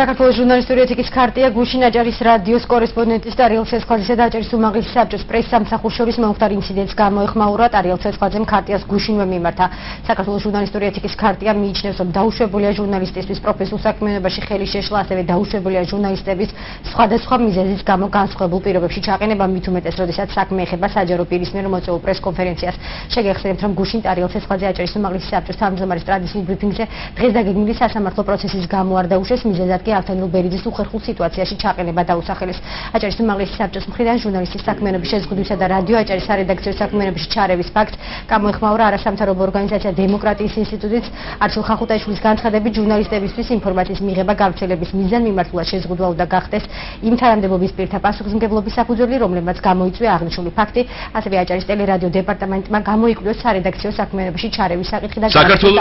საქართველოს ჟურნალისტური ეთიკის ქარტია გუშინ აჭარის რადიოს კორესპონდენტის და არიელ ცეცხლაძისა და აჭარის უმაღლესი საბჭოს პრეს-სამსახურს შორის მომხდარ ინციდენტს გამოეხმაურა. არიელ ცეცხლაძემ ქარტიას გუშინვე მიმართა. საქართველოს ჟურნალისტური ეთიკის ქარტია მიიჩნევს, რომ დაუშვებულია ჟურნალისტისთვის პროფესიულ საქმიანობაში ხელი შეშლა, ასევე დაუშვებულია ჟურნალისტების სხვადასხვა მიზეზის გამო განსხვავებულ პირობებში ჩაყენება, მით უმეტეს, როდესაც საქმე ეხება საჯარო პირის მიერ მოწვეულ პრეს-კონფერენციას. შეგეხსენებთ, რომ გუშინ არიელ ცეცხლაძე აჭარის უმაღლესი საბჭოს თავმჯდომარის ტრადიციულ ბრიფინგზე დღეს დაგეგმილი სასამართლო პროცესის გამო არ დაუშვეს, მიზეზად კი ავთანდილ ბერიძის უხერხულ სიტუაციაში ჩაყენება დაუსახელეს. აჭარის უმაღლესი საბჭოს მხრიდან ჟურნალისტის საქმიანობის შეზღუდვისა და რადიო აჭარის სარედაქციო საქმიანობაში ჩარევის ფაქტს გამოეხმაურა არასამთავრობო ორგანიზაცია დემოკრატიის ინსტიტუტიც. არჩილ ხახუტაიშვილის განცხადებით, ჟურნალისტებისთვის ინფორმაციის მიღება გავრცელების მიზანმიმართულად შეზღუდვა უნდა გახდეს იმ თანამდებობის პირთა პასუხისმგებლობის საფუძველი, რომლებმაც გამოიწვია აღნიშნული ფაქტი. ასევე აჭარის ტელერადიო დეპარტამენტმა გამოიკვლია სარედაქციო საქმიანობაში ჩარევის საკითხი და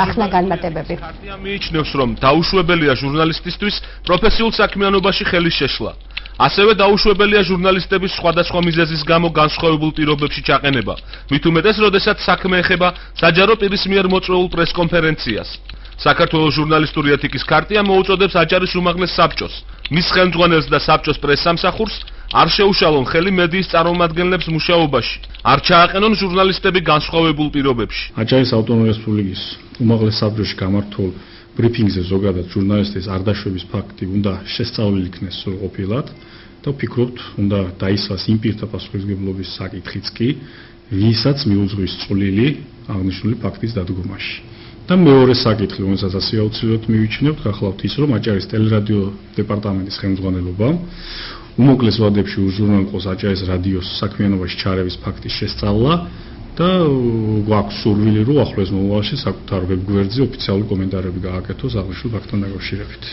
ახსნა განმარტებები. ქარტია მიიჩნევს, რომ დაუშვებელია ჟურნალისტისთვის პროფესიულ საქმიანობაში ხელის შეშლა. ასევე დაუშვებელია ჟურნალისტების სხვადასხვა მიზეზის გამო განსხვავებულ პირობებში ჩაყენება, მით უმეტეს, როდესაც საქმე ეხება საჯარო პირის მიერ მოწვეულ პრეს-კონფერენციას. საქართველოს ჟურნალისტური ეთიკის ქარტია მოუწოდებს აჭარის უმაღლეს საბჭოს, მის ხელმძღვანელს და საბჭოს პრეს-სამსახურს არ შეუშალონ ხელი მედიის წარმომადგენლებს მუშაობაში, არ ჩააყენონ ჟურნალისტები განსხვავებულ პირობებში. აჭარის ავტონომიური რესპუბლიკის უმაღლეს საბჭოში გამართულ ბრიფინგზე ზოგადად ჟურნალისტის არდაშვების ფაქტი უნდა შესწავლილი იქნეს სრულყოფილად და ვფიქრობთ, უნდა დაისვას იმ პირთა პასუხისმგებლობის საკითხიც კი, ვისაც მიუძღვის წვლილი აღნიშნული ფაქტის დადგომაში. და მეორე საკითხი, რომელსაც ასე აუცილებლად მივიჩნევთ, გახლავთ ის, რომ აჭარის ტელერადიო დეპარტამენტის ხელმძღვანელობამ უმოკლეს ვადებში უზრუნველყოს აჭარის რადიოს საქმიანობაში ჩარევის ფაქტის შესწავლა და გვაქვს სურვილი, რომ ახლოს მომავალში საკუთარ ვებგვერდზე ოფიციალური კომენტარები გააკეთოს აღნიშნულ ფაქტთან დაკავშირებით.